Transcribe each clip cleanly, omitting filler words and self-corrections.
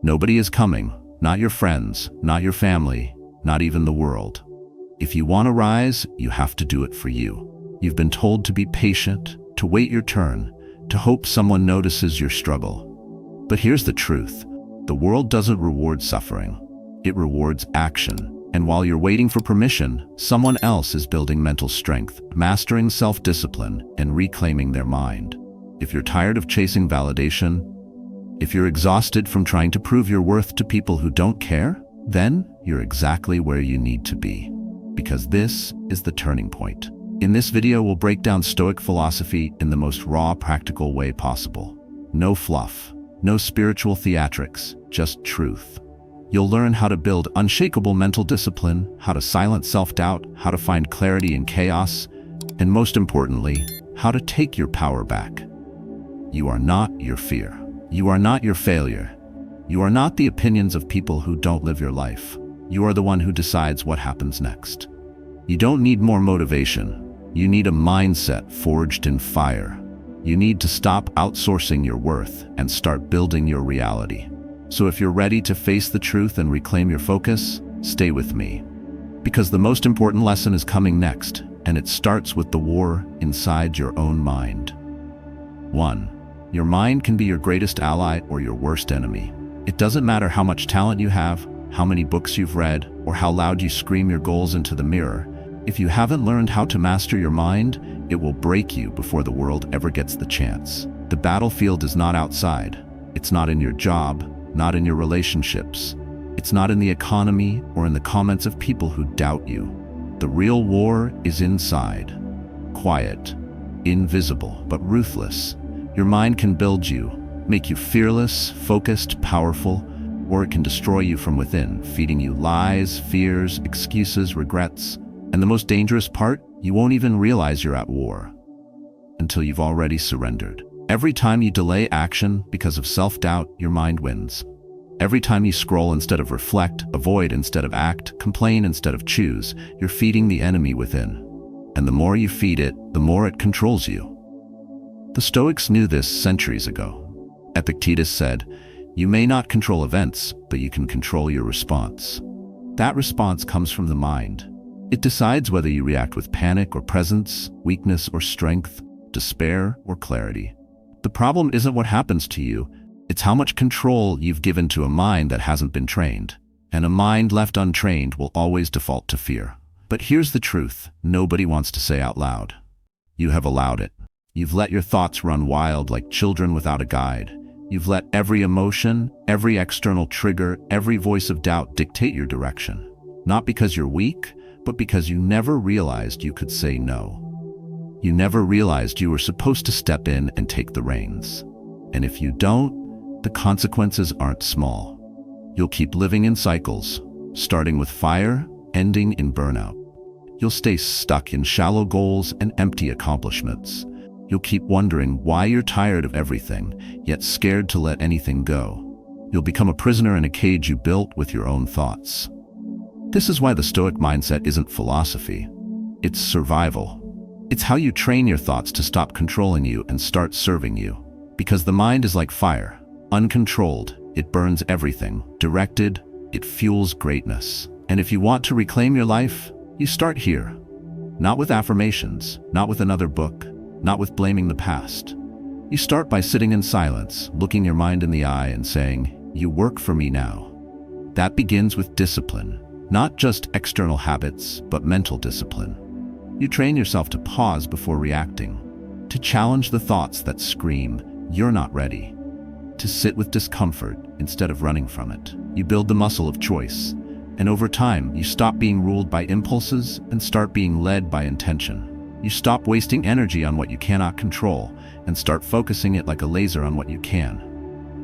Nobody is coming, not your friends, not your family, not even the world. If you want to rise, you have to do it for you. You've been told to be patient, to wait your turn, to hope someone notices your struggle. But here's the truth. The world doesn't reward suffering. It rewards action. And while you're waiting for permission, someone else is building mental strength, mastering self-discipline, and reclaiming their mind. If you're tired of chasing validation, if you're exhausted from trying to prove your worth to people who don't care, then you're exactly where you need to be. Because this is the turning point. In this video, we'll break down Stoic philosophy in the most raw, practical way possible. No fluff, no spiritual theatrics, just truth. You'll learn how to build unshakable mental discipline, how to silence self-doubt, how to find clarity in chaos, and most importantly, how to take your power back. You are not your fear. You are not your failure. You are not the opinions of people who don't live your life. You are the one who decides what happens next. You don't need more motivation. You need a mindset forged in fire. You need to stop outsourcing your worth and start building your reality. So if you're ready to face the truth and reclaim your focus, stay with me. Because the most important lesson is coming next, and it starts with the war inside your own mind. 1. Your mind can be your greatest ally or your worst enemy. It doesn't matter how much talent you have, how many books you've read, or how loud you scream your goals into the mirror. If you haven't learned how to master your mind, it will break you before the world ever gets the chance. The battlefield is not outside. It's not in your job, not in your relationships. It's not in the economy or in the comments of people who doubt you. The real war is inside. Quiet, invisible, but ruthless. Your mind can build you, make you fearless, focused, powerful, or it can destroy you from within, feeding you lies, fears, excuses, regrets. And the most dangerous part, you won't even realize you're at war until you've already surrendered. Every time you delay action because of self-doubt, your mind wins. Every time you scroll instead of reflect, avoid instead of act, complain instead of choose, you're feeding the enemy within. And the more you feed it, the more it controls you. The Stoics knew this centuries ago. Epictetus said, "You may not control events, but you can control your response." That response comes from the mind. It decides whether you react with panic or presence, weakness or strength, despair or clarity. The problem isn't what happens to you, it's how much control you've given to a mind that hasn't been trained. And a mind left untrained will always default to fear. But here's the truth, nobody wants to say out loud. You have allowed it. You've let your thoughts run wild like children without a guide. You've let every emotion, every external trigger, every voice of doubt dictate your direction. Not because you're weak, but because you never realized you could say no. You never realized you were supposed to step in and take the reins. And if you don't, the consequences aren't small. You'll keep living in cycles, starting with fire, ending in burnout. You'll stay stuck in shallow goals and empty accomplishments. You'll keep wondering why you're tired of everything, yet scared to let anything go. You'll become a prisoner in a cage you built with your own thoughts. This is why the Stoic mindset isn't philosophy. It's survival. It's how you train your thoughts to stop controlling you and start serving you. Because the mind is like fire. Uncontrolled, it burns everything. Directed, it fuels greatness. And if you want to reclaim your life, you start here. Not with affirmations, not with another book, not with blaming the past. You start by sitting in silence, looking your mind in the eye and saying, "You work for me now." That begins with discipline. Not just external habits, but mental discipline. You train yourself to pause before reacting, to challenge the thoughts that scream, "You're not ready," to sit with discomfort instead of running from it. You build the muscle of choice, and over time, you stop being ruled by impulses and start being led by intention. You stop wasting energy on what you cannot control and start focusing it like a laser on what you can.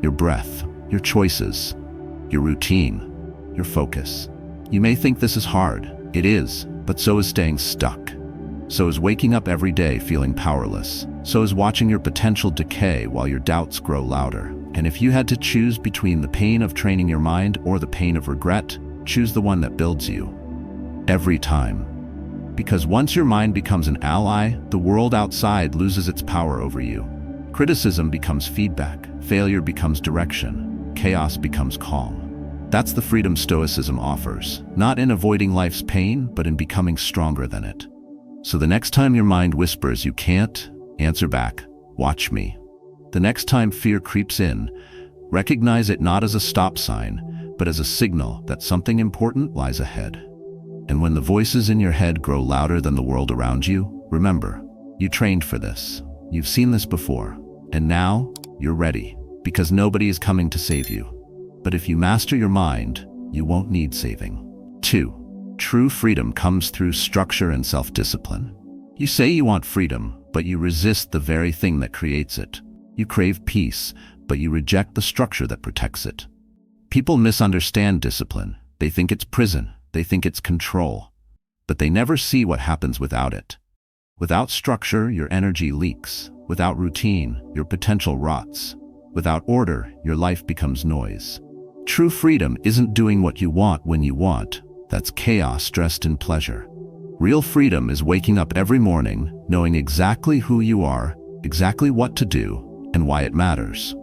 Your breath, your choices, your routine, your focus. You may think this is hard. It is, but so is staying stuck. So is waking up every day feeling powerless. So is watching your potential decay while your doubts grow louder. And if you had to choose between the pain of training your mind or the pain of regret, choose the one that builds you. Every time. Because once your mind becomes an ally, the world outside loses its power over you. Criticism becomes feedback. Failure becomes direction. chaos becomes calm. That's the freedom Stoicism offers, not in avoiding life's pain, but in becoming stronger than it. So the next time your mind whispers you can't, answer back, watch me. The next time fear creeps in, recognize it not as a stop sign, but as a signal that something important lies ahead. And when the voices in your head grow louder than the world around you, remember, you trained for this. You've seen this before. And now, you're ready, because nobody is coming to save you. But if you master your mind, you won't need saving. 2. True freedom comes through structure and self-discipline. You say you want freedom, but you resist the very thing that creates it. You crave peace, but you reject the structure that protects it. People misunderstand discipline. They think it's prison. They think it's control. But they never see what happens without it. Without structure, your energy leaks. Without routine, your potential rots. Without order, your life becomes noise. True freedom isn't doing what you want when you want. That's chaos dressed in pleasure. Real freedom is waking up every morning, knowing exactly who you are, exactly what to do, and why it matters.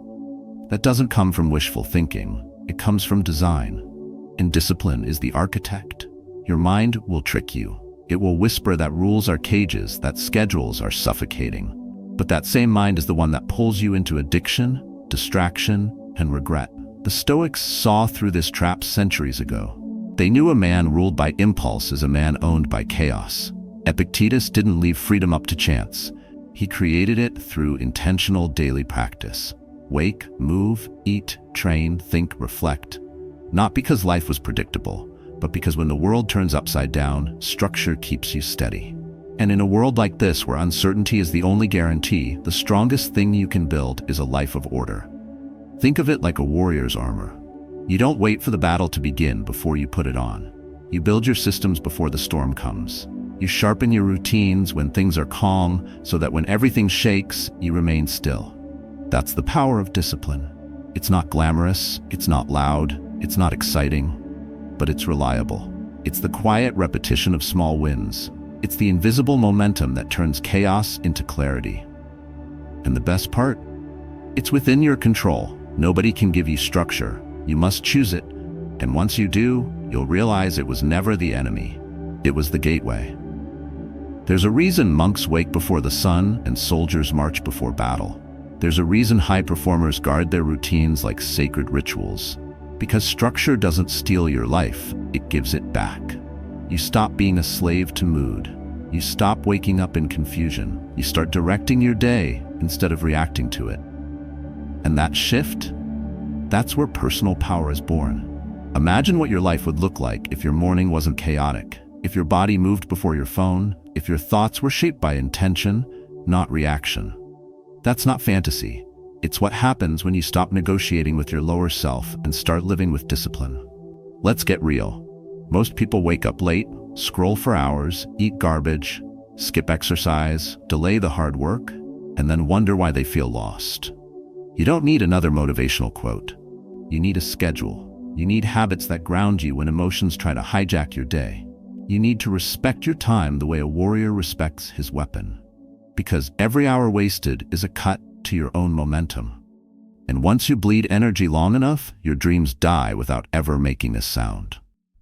That doesn't come from wishful thinking. It comes from design. And discipline is the architect. Your mind will trick you. It will whisper that rules are cages, that schedules are suffocating. But that same mind is the one that pulls you into addiction, distraction, and regret. The Stoics saw through this trap centuries ago. They knew a man ruled by impulse is a man owned by chaos. Epictetus didn't leave freedom up to chance. He created it through intentional daily practice. Wake, move, eat, train, think, reflect. Not because life was predictable, but because when the world turns upside down, structure keeps you steady. And in a world like this where uncertainty is the only guarantee, the strongest thing you can build is a life of order. Think of it like a warrior's armor. You don't wait for the battle to begin before you put it on. You build your systems before the storm comes. You sharpen your routines when things are calm so that when everything shakes, you remain still. That's the power of discipline. It's not glamorous, it's not loud, it's not exciting, but it's reliable. It's the quiet repetition of small wins. It's the invisible momentum that turns chaos into clarity. And the best part? It's within your control. Nobody can give you structure. You must choose it. And once you do, you'll realize it was never the enemy. It was the gateway. There's a reason monks wake before the sun and soldiers march before battle. There's a reason high performers guard their routines like sacred rituals. Because structure doesn't steal your life, it gives it back. You stop being a slave to mood. You stop waking up in confusion. You start directing your day instead of reacting to it. And that shift, that's where personal power is born. Imagine what your life would look like if your morning wasn't chaotic, if your body moved before your phone, if your thoughts were shaped by intention, not reaction. That's not fantasy. It's what happens when you stop negotiating with your lower self and start living with discipline. Let's get real. Most people wake up late, scroll for hours, eat garbage, skip exercise, delay the hard work, and then wonder why they feel lost. You don't need another motivational quote. You need a schedule. You need habits that ground you when emotions try to hijack your day. You need to respect your time the way a warrior respects his weapon. Because every hour wasted is a cut to your own momentum. And once you bleed energy long enough, your dreams die without ever making a sound.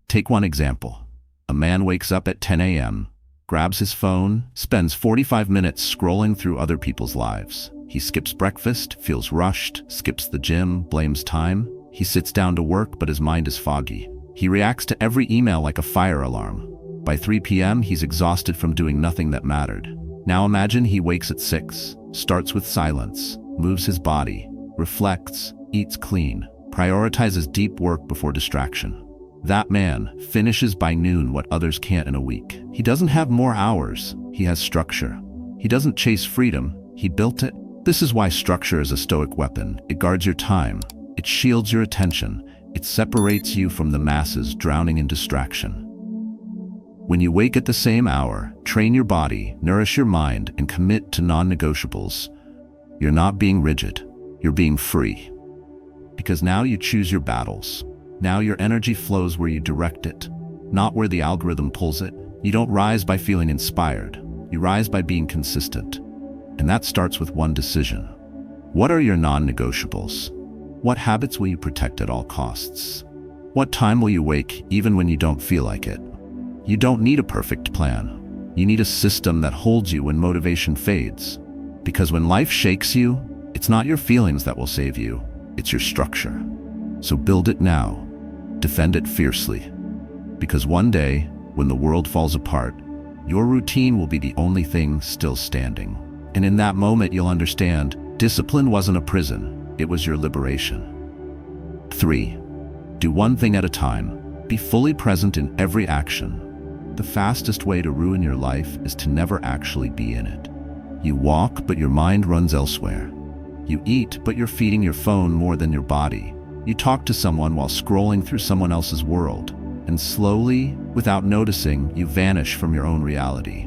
Take one example. A man wakes up at 10 a.m., grabs his phone, spends 45 minutes scrolling through other people's lives. He skips breakfast, feels rushed, skips the gym, blames time. He sits down to work, but his mind is foggy. He reacts to every email like a fire alarm. By 3 p.m., he's exhausted from doing nothing that mattered. Now imagine he wakes at 6, starts with silence, moves his body, reflects, eats clean, prioritizes deep work before distraction. That man finishes by noon what others can't in a week. He doesn't have more hours, he has structure. He doesn't chase freedom, he built it. This is why structure is a Stoic weapon. It guards your time, it shields your attention, it separates you from the masses drowning in distraction. When you wake at the same hour, train your body, nourish your mind, and commit to non-negotiables, you're not being rigid, you're being free. Because now you choose your battles. Now your energy flows where you direct it, not where the algorithm pulls it. You don't rise by feeling inspired, you rise by being consistent. And that starts with one decision. What are your non-negotiables? What habits will you protect at all costs? What time will you wake even when you don't feel like it? You don't need a perfect plan. You need a system that holds you when motivation fades. Because when life shakes you, it's not your feelings that will save you, it's your structure. So build it now. Defend it fiercely. Because one day, when the world falls apart, your routine will be the only thing still standing. And in that moment, you'll understand discipline wasn't a prison, it was your liberation. 3. Do one thing at a time. Be fully present in every action. The fastest way to ruin your life is to never actually be in it. You walk, but your mind runs elsewhere. You eat, but you're feeding your phone more than your body. You talk to someone while scrolling through someone else's world. And slowly, without noticing, you vanish from your own reality.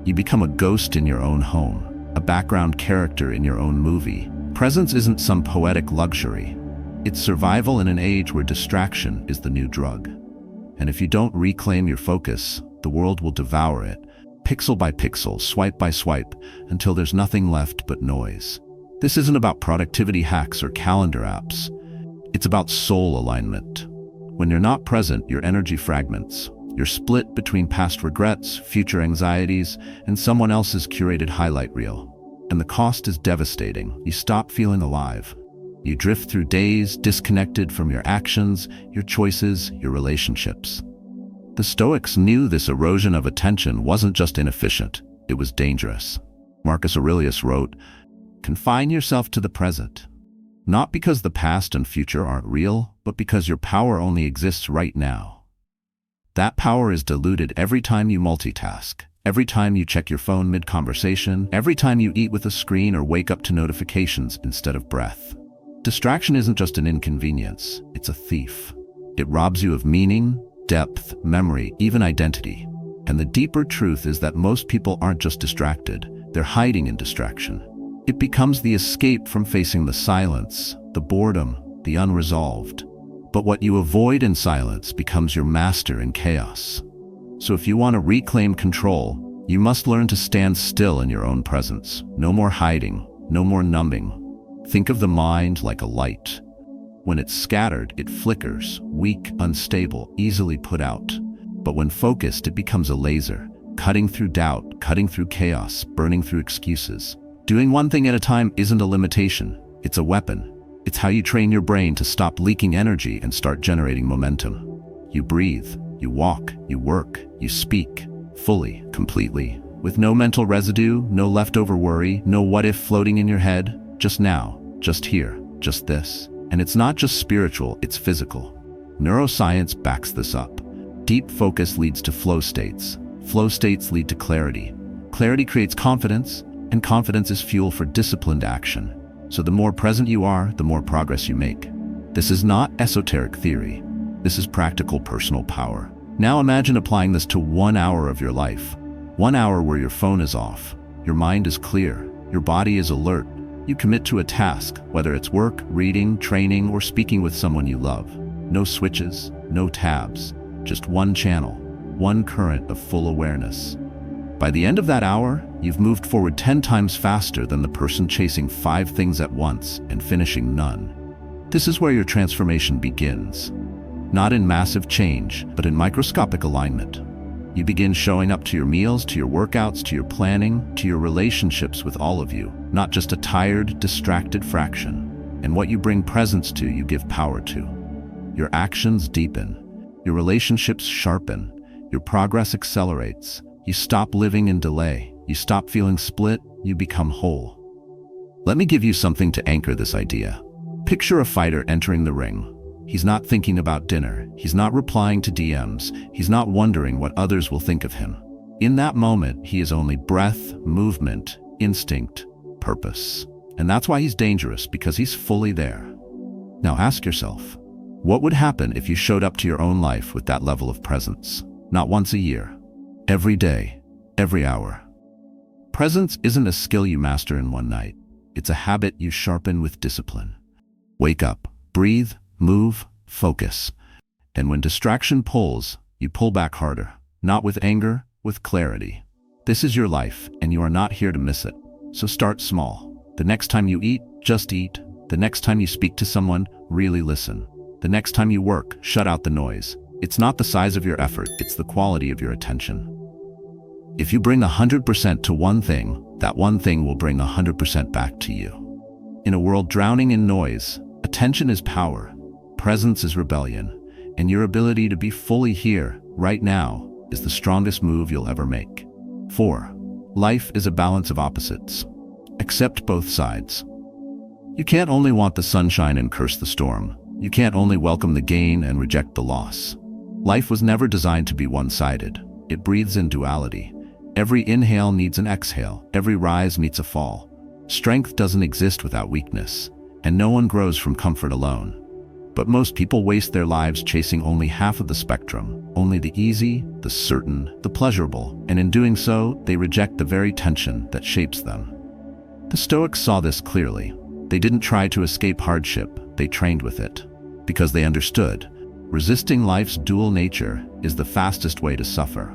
You become a ghost in your own home, a background character in your own movie. Presence isn't some poetic luxury. It's survival in an age where distraction is the new drug. And if you don't reclaim your focus, the world will devour it, pixel by pixel, swipe by swipe, until there's nothing left but noise. This isn't about productivity hacks or calendar apps. It's about soul alignment. When you're not present, your energy fragments. You're split between past regrets, future anxieties, and someone else's curated highlight reel. And the cost is devastating. You stop feeling alive. You drift through days, disconnected from your actions, your choices, your relationships. The Stoics knew this erosion of attention wasn't just inefficient, it was dangerous. Marcus Aurelius wrote, "Confine yourself to the present. Not because the past and future aren't real, but because your power only exists right now." That power is diluted every time you multitask, every time you check your phone mid-conversation, every time you eat with a screen or wake up to notifications instead of breath. Distraction isn't just an inconvenience, it's a thief. It robs you of meaning, depth, memory, even identity. And the deeper truth is that most people aren't just distracted, they're hiding in distraction. It becomes the escape from facing the silence, the boredom, the unresolved. But what you avoid in silence becomes your master in chaos. So if you want to reclaim control, you must learn to stand still in your own presence. No more hiding, no more numbing. Think of the mind like a light. When it's scattered, it flickers, weak, unstable, easily put out. But when focused, it becomes a laser, cutting through doubt, cutting through chaos, burning through excuses. Doing one thing at a time isn't a limitation, it's a weapon. It's how you train your brain to stop leaking energy and start generating momentum. You breathe, you walk, you work, you speak, fully, completely, with no mental residue, no leftover worry, no what if floating in your head, just now, just here, just this. And it's not just spiritual, it's physical. Neuroscience backs this up. Deep focus leads to flow states. Flow states lead to clarity. Clarity creates confidence, and confidence is fuel for disciplined action. So the more present you are, the more progress you make. This is not esoteric theory. This is practical personal power. Now imagine applying this to 1 hour of your life. 1 hour where your phone is off, your mind is clear, your body is alert. You commit to a task, whether it's work, reading, training, or speaking with someone you love. No switches, no tabs, just one channel, one current of full awareness. By the end of that hour, you've moved forward 10 times faster than the person chasing 5 things at once and finishing none. This is where your transformation begins. Not in massive change, but in microscopic alignment. You begin showing up to your meals, to your workouts, to your planning, to your relationships with all of you, not just a tired, distracted fraction. And what you bring presence to, you give power to. Your actions deepen, your relationships sharpen, your progress accelerates. You stop living in delay, you stop feeling split, you become whole. Let me give you something to anchor this idea. Picture a fighter entering the ring. He's not thinking about dinner, he's not replying to DMs, he's not wondering what others will think of him. In that moment, he is only breath, movement, instinct, purpose. And that's why he's dangerous, because he's fully there. Now ask yourself, what would happen if you showed up to your own life with that level of presence? Not once a year, every day, every hour. Presence isn't a skill you master in one night. It's a habit you sharpen with discipline. Wake up, breathe, move, focus. And when distraction pulls, you pull back harder. Not with anger, with clarity. This is your life, and you are not here to miss it. So start small. The next time you eat, just eat. The next time you speak to someone, really listen. The next time you work, shut out the noise. It's not the size of your effort, it's the quality of your attention. If you bring 100% to one thing, that one thing will bring 100% back to you. In a world drowning in noise, attention is power, presence is rebellion, and your ability to be fully here, right now, is the strongest move you'll ever make. 4. Life is a balance of opposites. Accept both sides. You can't only want the sunshine and curse the storm. You can't only welcome the gain and reject the loss. Life was never designed to be one-sided. It breathes in duality. Every inhale needs an exhale. Every rise meets a fall. Strength doesn't exist without weakness, and no one grows from comfort alone. But most people waste their lives chasing only half of the spectrum, only the easy, the certain, the pleasurable, and in doing so, they reject the very tension that shapes them. The Stoics saw this clearly. They didn't try to escape hardship, they trained with it. Because they understood, resisting life's dual nature is the fastest way to suffer.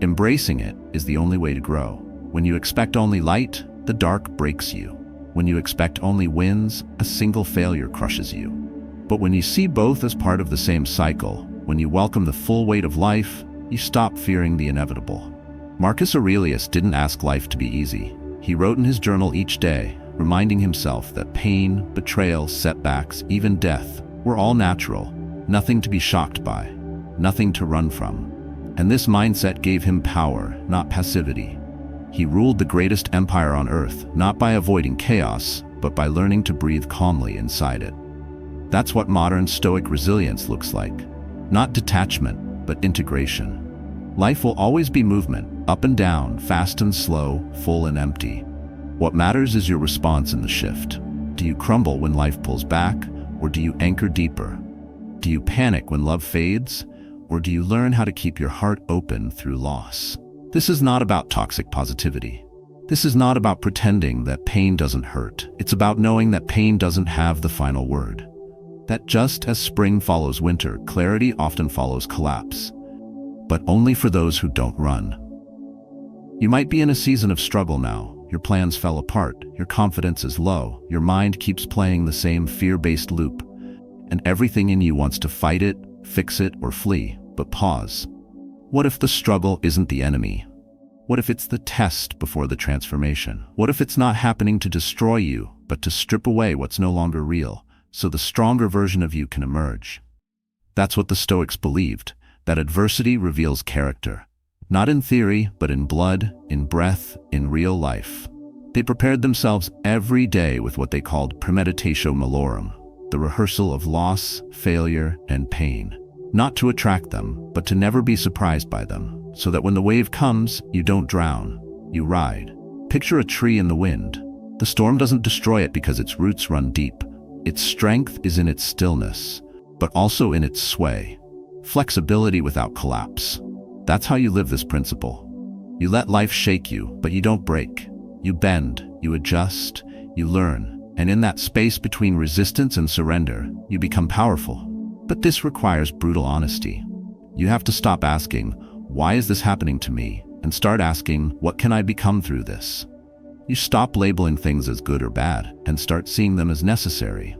Embracing it is the only way to grow. When you expect only light, the dark breaks you. When you expect only wins, a single failure crushes you. But when you see both as part of the same cycle, when you welcome the full weight of life, you stop fearing the inevitable. Marcus Aurelius didn't ask life to be easy. He wrote in his journal each day, reminding himself that pain, betrayal, setbacks, even death were all natural, nothing to be shocked by, nothing to run from. And this mindset gave him power, not passivity. He ruled the greatest empire on earth, not by avoiding chaos, but by learning to breathe calmly inside it. That's what modern Stoic resilience looks like. Not detachment, but integration. Life will always be movement, up and down, fast and slow, full and empty. What matters is your response in the shift. Do you crumble when life pulls back, or do you anchor deeper? Do you panic when love fades, or do you learn how to keep your heart open through loss? This is not about toxic positivity. This is not about pretending that pain doesn't hurt. It's about knowing that pain doesn't have the final word. That just as spring follows winter, clarity often follows collapse. But only for those who don't run. You might be in a season of struggle now. Your plans fell apart, your confidence is low, your mind keeps playing the same fear-based loop, and everything in you wants to fight it, fix it, or flee. But pause. What if the struggle isn't the enemy? What if it's the test before the transformation? What if it's not happening to destroy you, but to strip away what's no longer real, so the stronger version of you can emerge? That's what the Stoics believed, that adversity reveals character. Not in theory, but in blood, in breath, in real life. They prepared themselves every day with what they called premeditatio malorum, the rehearsal of loss, failure, and pain. Not to attract them, but to never be surprised by them, so that when the wave comes, you don't drown, you ride. Picture a tree in the wind. The storm doesn't destroy it because its roots run deep. Its strength is in its stillness, but also in its sway. Flexibility without collapse. That's how you live this principle. You let life shake you, but you don't break. You bend, you adjust, you learn, and in that space between resistance and surrender, you become powerful. But this requires brutal honesty. You have to stop asking, why is this happening to me? And start asking, what can I become through this? You stop labeling things as good or bad and start seeing them as necessary.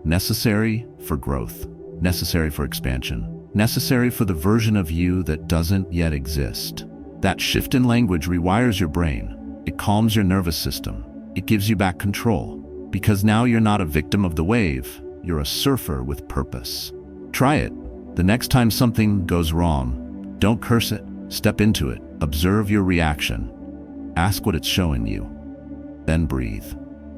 Necessary for growth, necessary for expansion. Necessary for the version of you that doesn't yet exist. That shift in language rewires your brain. It calms your nervous system. It gives you back control. Because now you're not a victim of the wave, you're a surfer with purpose. Try it. The next time something goes wrong, don't curse it. Step into it. Observe your reaction. Ask what it's showing you. Then breathe.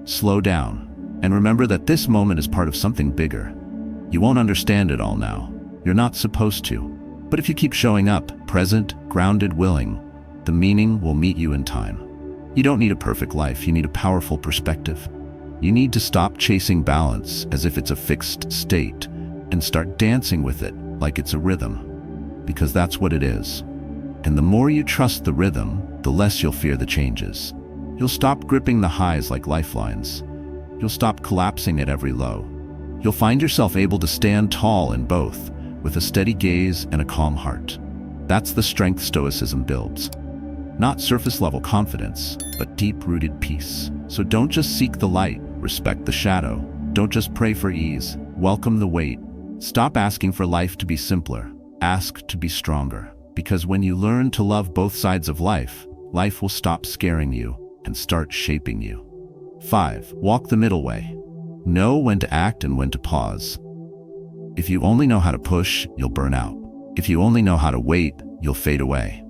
Slow down. And remember that this moment is part of something bigger. You won't understand it all now. You're not supposed to. But if you keep showing up, present, grounded, willing, the meaning will meet you in time. You don't need a perfect life, you need a powerful perspective. You need to stop chasing balance as if it's a fixed state and start dancing with it like it's a rhythm. Because that's what it is. And the more you trust the rhythm, the less you'll fear the changes. You'll stop gripping the highs like lifelines. You'll stop collapsing at every low. You'll find yourself able to stand tall in both, with a steady gaze and a calm heart. That's the strength Stoicism builds. Not surface-level confidence, but deep-rooted peace. So don't just seek the light, respect the shadow. Don't just pray for ease. Welcome the wait. Stop asking for life to be simpler. Ask to be stronger. Because when you learn to love both sides of life, life will stop scaring you and start shaping you. 5. Walk the middle way. Know when to act and when to pause. If you only know how to push, you'll burn out. If you only know how to wait, you'll fade away.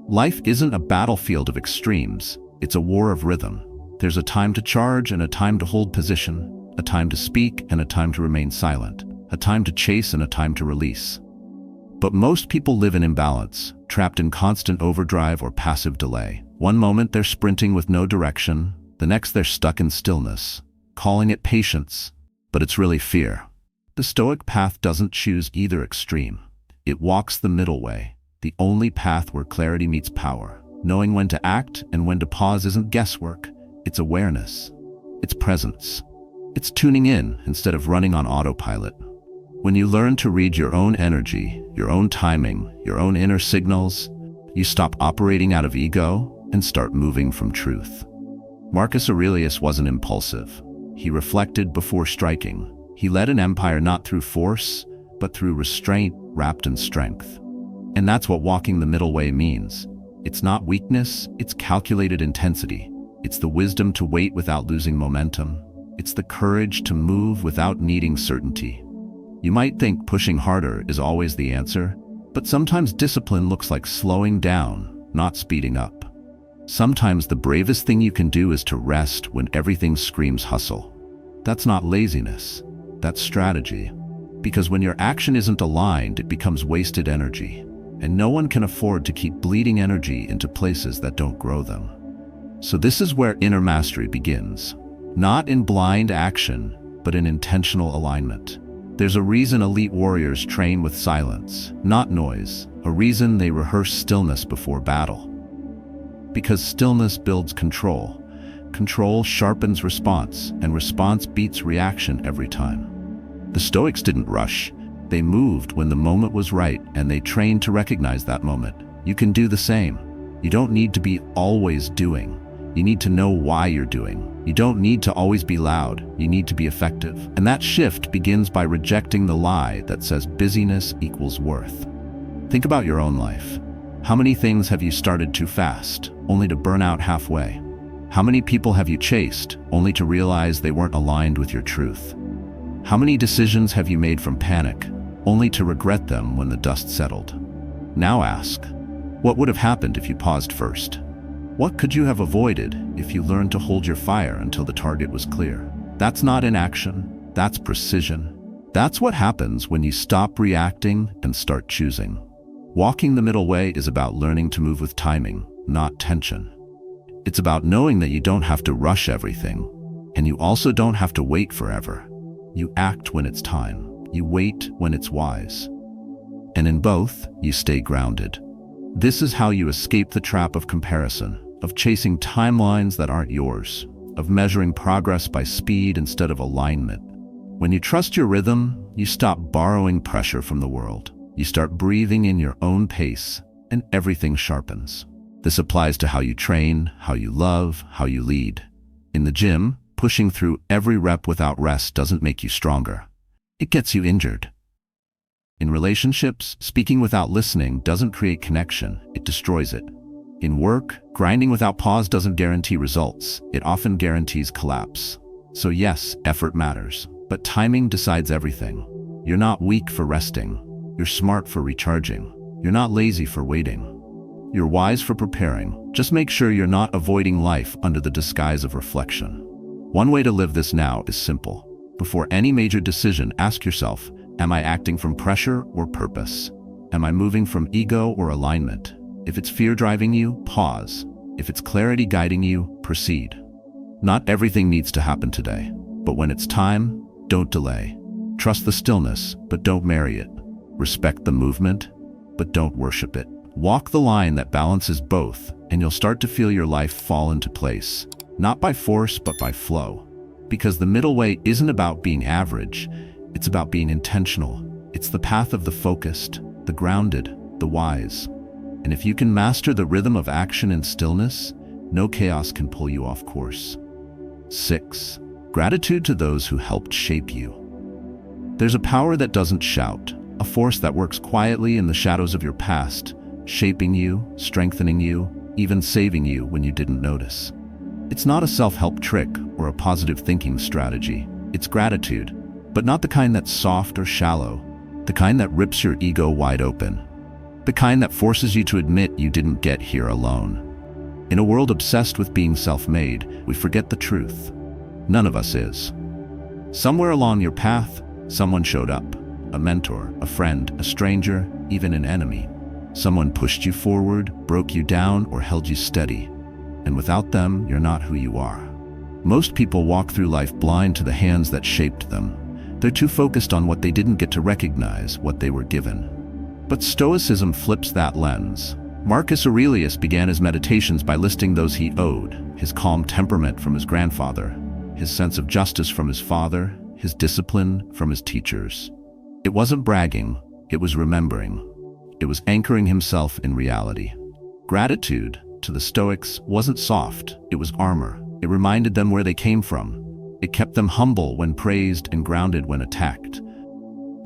Life isn't a battlefield of extremes. It's a war of rhythm. There's a time to charge and a time to hold position, a time to speak and a time to remain silent, a time to chase and a time to release. But most people live in imbalance, trapped in constant overdrive or passive delay. One moment they're sprinting with no direction, the next they're stuck in stillness, calling it patience, but it's really fear. The Stoic path doesn't choose either extreme. It walks the middle way, the only path where clarity meets power. Knowing when to act and when to pause isn't guesswork, it's awareness. It's presence. It's tuning in instead of running on autopilot. When you learn to read your own energy, your own timing, your own inner signals, you stop operating out of ego and start moving from truth. Marcus Aurelius wasn't impulsive. He reflected before striking. He led an empire not through force, but through restraint wrapped in strength. And that's what walking the middle way means. It's not weakness, it's calculated intensity. It's the wisdom to wait without losing momentum. It's the courage to move without needing certainty. You might think pushing harder is always the answer, but sometimes discipline looks like slowing down, not speeding up. Sometimes the bravest thing you can do is to rest when everything screams hustle. That's not laziness, that's strategy. Because when your action isn't aligned, it becomes wasted energy. And no one can afford to keep bleeding energy into places that don't grow them. So this is where inner mastery begins. Not in blind action, but in intentional alignment. There's a reason elite warriors train with silence, not noise. A reason they rehearse stillness before battle. Because stillness builds control. Control sharpens response, and response beats reaction every time. The Stoics didn't rush. They moved when the moment was right, and they trained to recognize that moment. You can do the same. You don't need to be always doing. You need to know why you're doing. You don't need to always be loud. You need to be effective. And that shift begins by rejecting the lie that says busyness equals worth. Think about your own life. How many things have you started too fast, only to burn out halfway? How many people have you chased, only to realize they weren't aligned with your truth? How many decisions have you made from panic, only to regret them when the dust settled? Now ask, what would have happened if you paused first? What could you have avoided if you learned to hold your fire until the target was clear? That's not inaction, that's precision. That's what happens when you stop reacting and start choosing. Walking the middle way is about learning to move with timing, not tension. It's about knowing that you don't have to rush everything, and you also don't have to wait forever. You act when it's time. You wait when it's wise. And in both, you stay grounded. This is how you escape the trap of comparison, of chasing timelines that aren't yours, of measuring progress by speed instead of alignment. When you trust your rhythm, you stop borrowing pressure from the world. You start breathing in your own pace, and everything sharpens. This applies to how you train, how you love, how you lead. In the gym, pushing through every rep without rest doesn't make you stronger. It gets you injured. In relationships, speaking without listening doesn't create connection, it destroys it. In work, grinding without pause doesn't guarantee results, it often guarantees collapse. So yes, effort matters, but timing decides everything. You're not weak for resting. You're smart for recharging. You're not lazy for waiting. You're wise for preparing. Just make sure you're not avoiding life under the disguise of reflection. One way to live this now is simple. Before any major decision, ask yourself, am I acting from pressure or purpose? Am I moving from ego or alignment? If it's fear driving you, pause. If it's clarity guiding you, proceed. Not everything needs to happen today, but when it's time, don't delay. Trust the stillness, but don't marry it. Respect the movement, but don't worship it. Walk the line that balances both, and you'll start to feel your life fall into place, not by force, but by flow. Because the middle way isn't about being average, it's about being intentional. It's the path of the focused, the grounded, the wise. And if you can master the rhythm of action and stillness, no chaos can pull you off course. 6. Gratitude to those who helped shape you. There's a power that doesn't shout, a force that works quietly in the shadows of your past, shaping you, strengthening you, even saving you when you didn't notice. It's not a self-help trick or a positive thinking strategy. It's gratitude, but not the kind that's soft or shallow, the kind that rips your ego wide open, the kind that forces you to admit you didn't get here alone. In a world obsessed with being self-made, we forget the truth. None of us is. Somewhere along your path, someone showed up. A mentor, a friend, a stranger, even an enemy. Someone pushed you forward, broke you down, or held you steady. And without them, you're not who you are. Most people walk through life blind to the hands that shaped them. They're too focused on what they didn't get to recognize, what they were given. But Stoicism flips that lens. Marcus Aurelius began his meditations by listing those he owed: his calm temperament from his grandfather, his sense of justice from his father, his discipline from his teachers. It wasn't bragging, it was remembering. It was anchoring himself in reality. Gratitude, to the Stoics, wasn't soft, it was armor. It reminded them where they came from. It kept them humble when praised and grounded when attacked.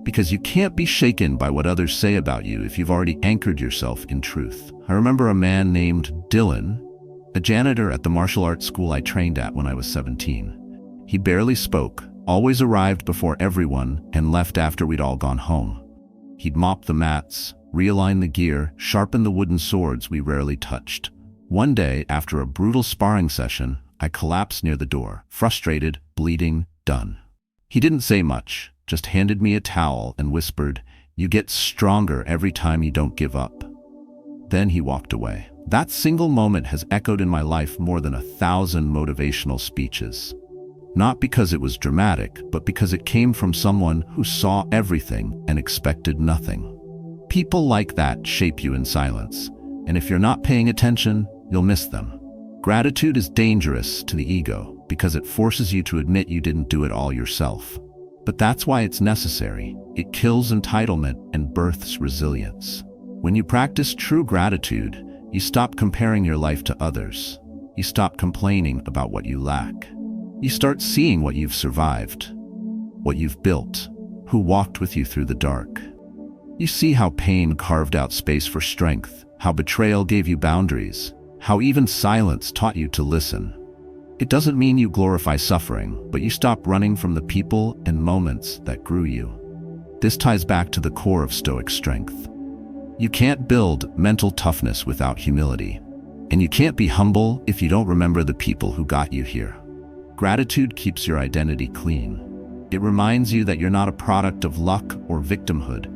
Because you can't be shaken by what others say about you if you've already anchored yourself in truth. I remember a man named Dylan, a janitor at the martial arts school I trained at when I was 17. He barely spoke, always arrived before everyone, and left after we'd all gone home. He'd mop the mats, realign the gear, sharpen the wooden swords we rarely touched. One day, after a brutal sparring session, I collapsed near the door, frustrated, bleeding, done. He didn't say much, just handed me a towel and whispered, "You get stronger every time you don't give up." Then he walked away. That single moment has echoed in my life more than 1,000 motivational speeches. Not because it was dramatic, but because it came from someone who saw everything and expected nothing. People like that shape you in silence, and if you're not paying attention, you'll miss them. Gratitude is dangerous to the ego because it forces you to admit you didn't do it all yourself. But that's why it's necessary. It kills entitlement and births resilience. When you practice true gratitude, you stop comparing your life to others. You stop complaining about what you lack. You start seeing what you've survived, what you've built, who walked with you through the dark. You see how pain carved out space for strength, how betrayal gave you boundaries, how even silence taught you to listen. It doesn't mean you glorify suffering, but you stop running from the people and moments that grew you. This ties back to the core of Stoic strength. You can't build mental toughness without humility, and you can't be humble if you don't remember the people who got you here. Gratitude keeps your identity clean. It reminds you that you're not a product of luck or victimhood.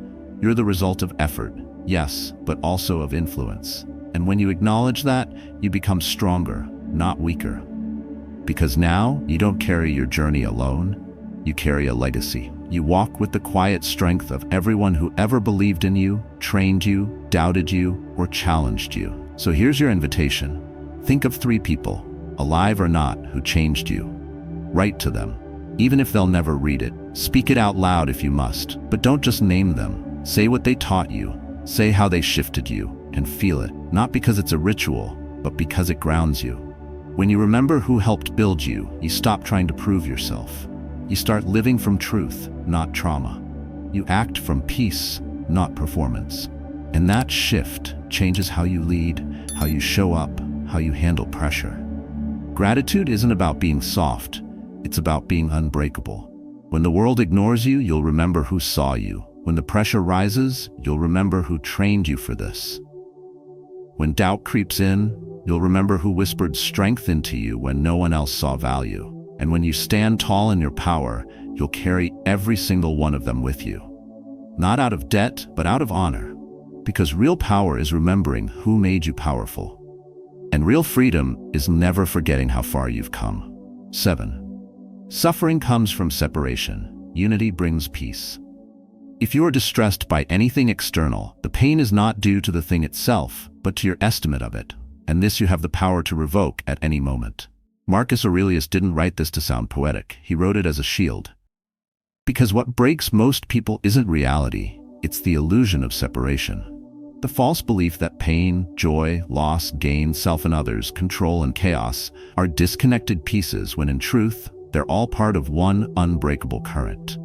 You're the result of effort, yes, but also of influence. And when you acknowledge that, you become stronger, not weaker. Because now, you don't carry your journey alone, you carry a legacy. You walk with the quiet strength of everyone who ever believed in you, trained you, doubted you, or challenged you. So here's your invitation. Think of 3 people, alive or not, who changed you. Write to them, even if they'll never read it. Speak it out loud if you must, but don't just name them. Say what they taught you, say how they shifted you, and feel it, not because it's a ritual, but because it grounds you. When you remember who helped build you, you stop trying to prove yourself. You start living from truth, not trauma. You act from peace, not performance. And that shift changes how you lead, how you show up, how you handle pressure. Gratitude isn't about being soft, it's about being unbreakable. When the world ignores you, you'll remember who saw you. When the pressure rises, you'll remember who trained you for this. When doubt creeps in, you'll remember who whispered strength into you when no one else saw value. And when you stand tall in your power, you'll carry every single one of them with you. Not out of debt, but out of honor. Because real power is remembering who made you powerful. And real freedom is never forgetting how far you've come. 7. Suffering comes from separation. Unity brings peace. If you are distressed by anything external, the pain is not due to the thing itself, but to your estimate of it. And this you have the power to revoke at any moment. Marcus Aurelius didn't write this to sound poetic. He wrote it as a shield. Because what breaks most people isn't reality, it's the illusion of separation. The false belief that pain, joy, loss, gain, self and others, control and chaos are disconnected pieces when in truth, They're all part of one unbreakable current.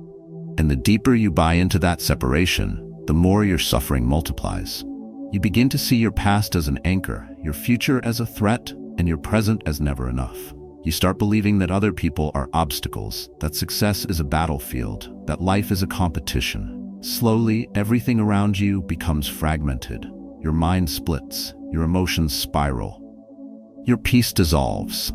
And the deeper you buy into that separation, the more your suffering multiplies. You begin to see your past as an anchor, your future as a threat, and your present as never enough. You start believing that other people are obstacles, that success is a battlefield, that life is a competition. Slowly, everything around you becomes fragmented. Your mind splits, your emotions spiral. Your peace dissolves.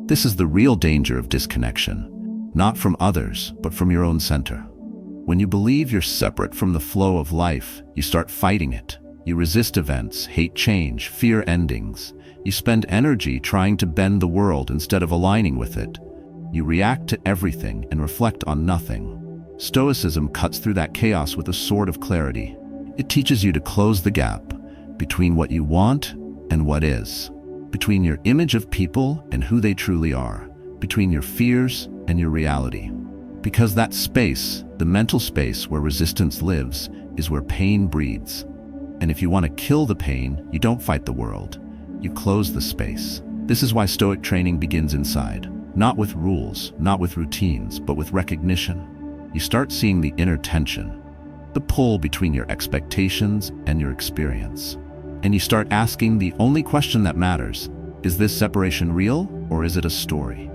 This is the real danger of disconnection, not from others, but from your own center. When you believe you're separate from the flow of life, you start fighting it. You resist events, hate change, fear endings. You spend energy trying to bend the world instead of aligning with it. You react to everything and reflect on nothing. Stoicism cuts through that chaos with a sword of clarity. It teaches you to close the gap between what you want and what is, between your image of people and who they truly are, between your fears and your reality. Because that space, the mental space where resistance lives, is where pain breeds. And if you want to kill the pain, you don't fight the world. You close the space. This is why Stoic training begins inside. Not with rules, not with routines, but with recognition. You start seeing the inner tension, the pull between your expectations and your experience. And you start asking the only question that matters: is this separation real, or is it a story?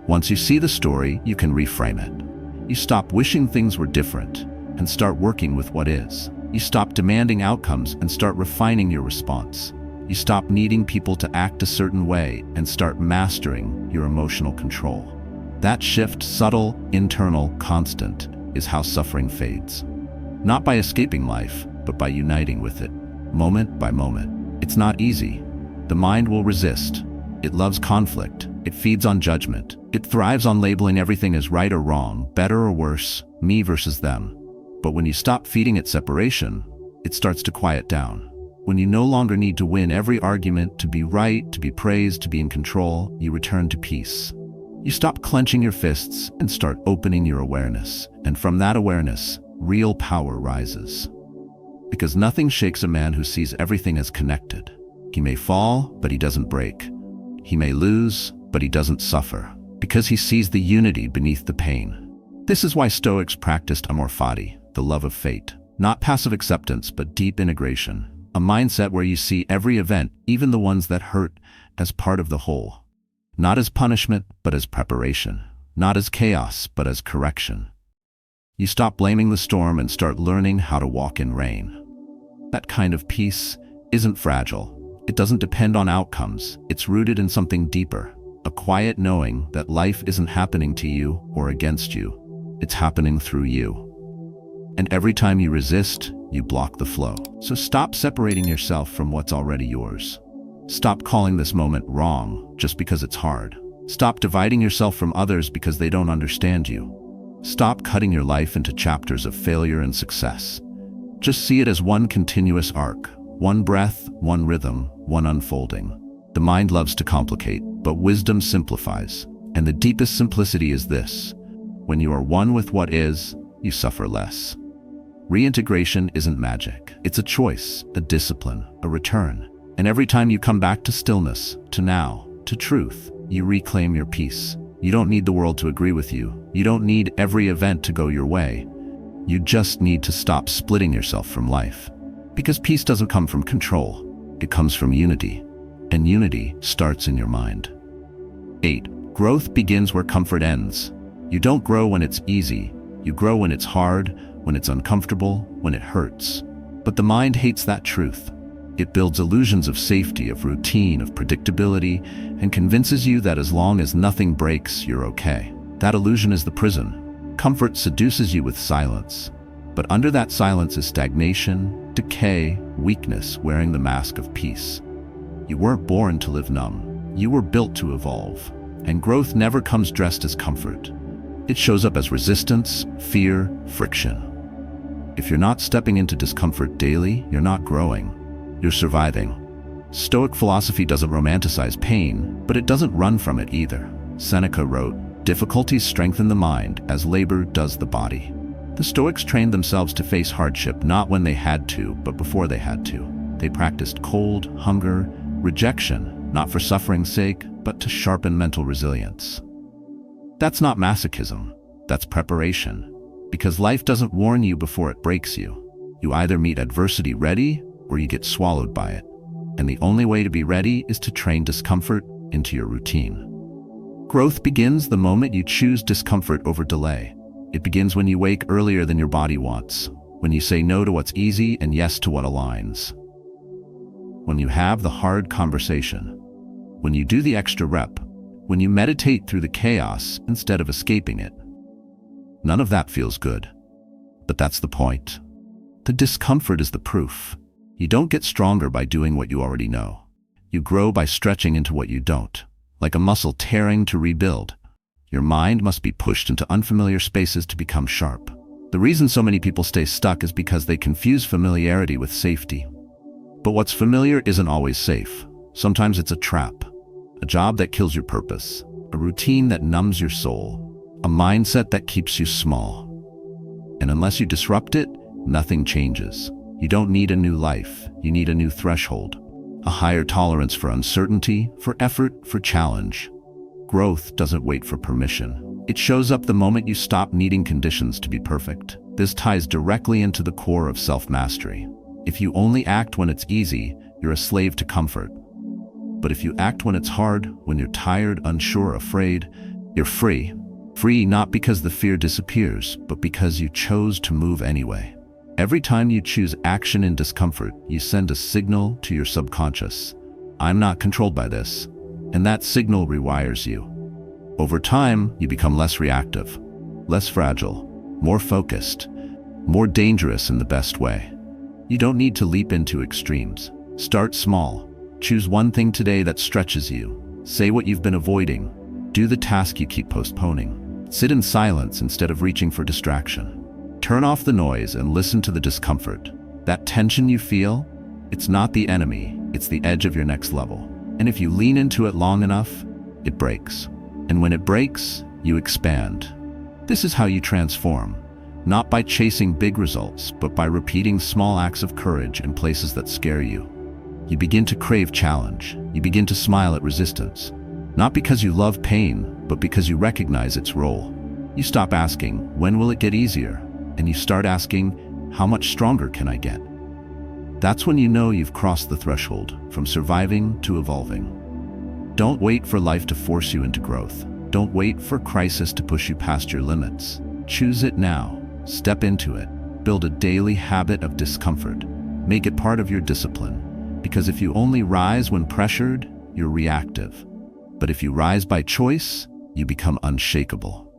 Once you see the story, you can reframe it. You stop wishing things were different and start working with what is. You stop demanding outcomes and start refining your response. You stop needing people to act a certain way and start mastering your emotional control. That shift, subtle, internal, constant, is how suffering fades. Not by escaping life, but by uniting with it, moment by moment. It's not easy. The mind will resist. It loves conflict. It feeds on judgment. It thrives on labeling everything as right or wrong, better or worse, me versus them. But when you stop feeding it separation, it starts to quiet down. When you no longer need to win every argument, to be right, to be praised, to be in control, you return to peace. You stop clenching your fists and start opening your awareness. And from that awareness, real power rises. Because nothing shakes a man who sees everything as connected. He may fall, but he doesn't break. He may lose, but he doesn't suffer. Because he sees the unity beneath the pain. This is why Stoics practiced amor fati, the love of fate. Not passive acceptance, but deep integration. A mindset where you see every event, even the ones that hurt, as part of the whole. Not as punishment, but as preparation. Not as chaos, but as correction. You stop blaming the storm and start learning how to walk in rain. That kind of peace isn't fragile. It doesn't depend on outcomes. It's rooted in something deeper. A quiet knowing that life isn't happening to you or against you. It's happening through you. And every time you resist, you block the flow. So stop separating yourself from what's already yours. Stop calling this moment wrong just because it's hard. Stop dividing yourself from others because they don't understand you. Stop cutting your life into chapters of failure and success. Just see it as one continuous arc, one breath, one rhythm, one unfolding. The mind loves to complicate, but wisdom simplifies. And the deepest simplicity is this: when you are one with what is, you suffer less. Reintegration isn't magic. It's a choice, a discipline, a return. And every time you come back to stillness, to now, to truth, you reclaim your peace. You don't need the world to agree with you. You don't need every event to go your way. You just need to stop splitting yourself from life. Because peace doesn't come from control. It comes from unity. And unity starts in your mind. 8. Growth begins where comfort ends. You don't grow when it's easy. You grow when it's hard, when it's uncomfortable, when it hurts. But the mind hates that truth. It builds illusions of safety, of routine, of predictability, and convinces you that as long as nothing breaks, you're okay. That illusion is the prison. Comfort seduces you with silence. But under that silence is stagnation, decay, weakness wearing the mask of peace. You weren't born to live numb. You were built to evolve. And growth never comes dressed as comfort. It shows up as resistance, fear, friction. If you're not stepping into discomfort daily, you're not growing. You're surviving. Stoic philosophy doesn't romanticize pain, but it doesn't run from it either. Seneca wrote, "Difficulties strengthen the mind as labor does the body." The Stoics trained themselves to face hardship not when they had to, but before they had to. They practiced cold, hunger, rejection, not for suffering's sake, but to sharpen mental resilience. That's not masochism. That's preparation. Because life doesn't warn you before it breaks you. You either meet adversity ready or you get swallowed by it. And the only way to be ready is to train discomfort into your routine. Growth begins the moment you choose discomfort over delay. It begins when you wake earlier than your body wants, when you say no to what's easy and yes to what aligns. When you have the hard conversation, when you do the extra rep, when you meditate through the chaos instead of escaping it. None of that feels good. But that's the point. The discomfort is the proof. You don't get stronger by doing what you already know. You grow by stretching into what you don't, like a muscle tearing to rebuild. Your mind must be pushed into unfamiliar spaces to become sharp. The reason so many people stay stuck is because they confuse familiarity with safety. But what's familiar isn't always safe. Sometimes it's a trap, a job that kills your purpose, a routine that numbs your soul, a mindset that keeps you small. And unless you disrupt it, nothing changes. You don't need a new life, you need a new threshold, a higher tolerance for uncertainty, for effort, for challenge. Growth doesn't wait for permission. It shows up the moment you stop needing conditions to be perfect. This ties directly into the core of self-mastery. If you only act when it's easy, you're a slave to comfort. But if you act when it's hard, when you're tired, unsure, afraid, you're free. Free not because the fear disappears, but because you chose to move anyway. Every time you choose action in discomfort, you send a signal to your subconscious. I'm not controlled by this. And that signal rewires you. Over time, you become less reactive, less fragile, more focused, more dangerous in the best way. You don't need to leap into extremes. Start small. Choose one thing today that stretches you. Say what you've been avoiding. Do the task you keep postponing. Sit in silence instead of reaching for distraction. Turn off the noise and listen to the discomfort. That tension you feel, it's not the enemy, it's the edge of your next level. And if you lean into it long enough, it breaks. And when it breaks, you expand. This is how you transform, not by chasing big results, but by repeating small acts of courage in places that scare you. You begin to crave challenge. You begin to smile at resistance. Not because you love pain, but because you recognize its role. You stop asking, when will it get easier? And you start asking, how much stronger can I get? That's when you know you've crossed the threshold from surviving to evolving. Don't wait for life to force you into growth. Don't wait for crisis to push you past your limits. Choose it now. Step into it. Build a daily habit of discomfort. Make it part of your discipline. Because if you only rise when pressured, you're reactive. But if you rise by choice, you become unshakable.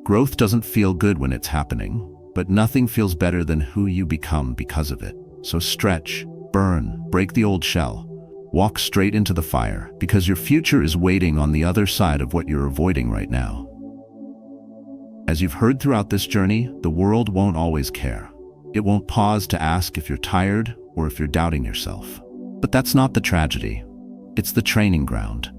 Growth doesn't feel good when it's happening, but nothing feels better than who you become because of it. So stretch, burn, break the old shell. Walk straight into the fire, because your future is waiting on the other side of what you're avoiding right now. As you've heard throughout this journey, the world won't always care. It won't pause to ask if you're tired or if you're doubting yourself. But that's not the tragedy. It's the training ground.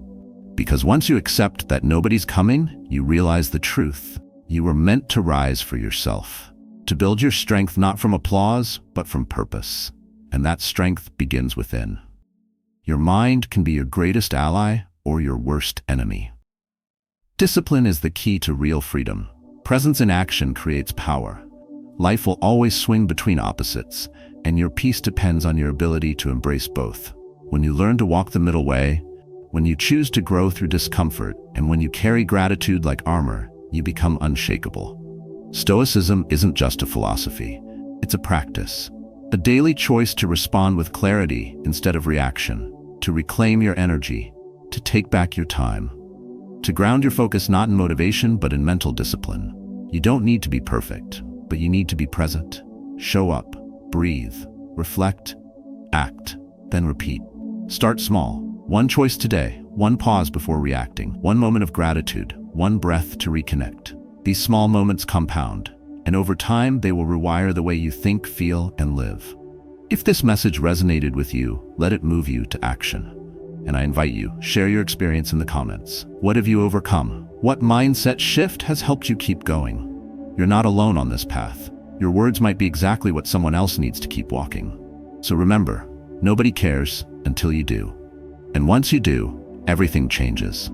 Because once you accept that nobody's coming, you realize the truth. You were meant to rise for yourself. To build your strength not from applause, but from purpose. And that strength begins within. Your mind can be your greatest ally or your worst enemy. Discipline is the key to real freedom. Presence in action creates power. Life will always swing between opposites, and your peace depends on your ability to embrace both. When you learn to walk the middle way, when you choose to grow through discomfort, and when you carry gratitude like armor, you become unshakable. Stoicism isn't just a philosophy, it's a practice. A daily choice to respond with clarity instead of reaction, to reclaim your energy, to take back your time, to ground your focus not in motivation but in mental discipline. You don't need to be perfect, but you need to be present. Show up, breathe, reflect, act, then repeat. Start small. One choice today, one pause before reacting, one moment of gratitude, one breath to reconnect. These small moments compound, and over time they will rewire the way you think, feel, and live. If this message resonated with you, let it move you to action. And I invite you, share your experience in the comments. What have you overcome? What mindset shift has helped you keep going? You're not alone on this path. Your words might be exactly what someone else needs to keep walking. So remember, nobody cares until you do. And once you do, everything changes.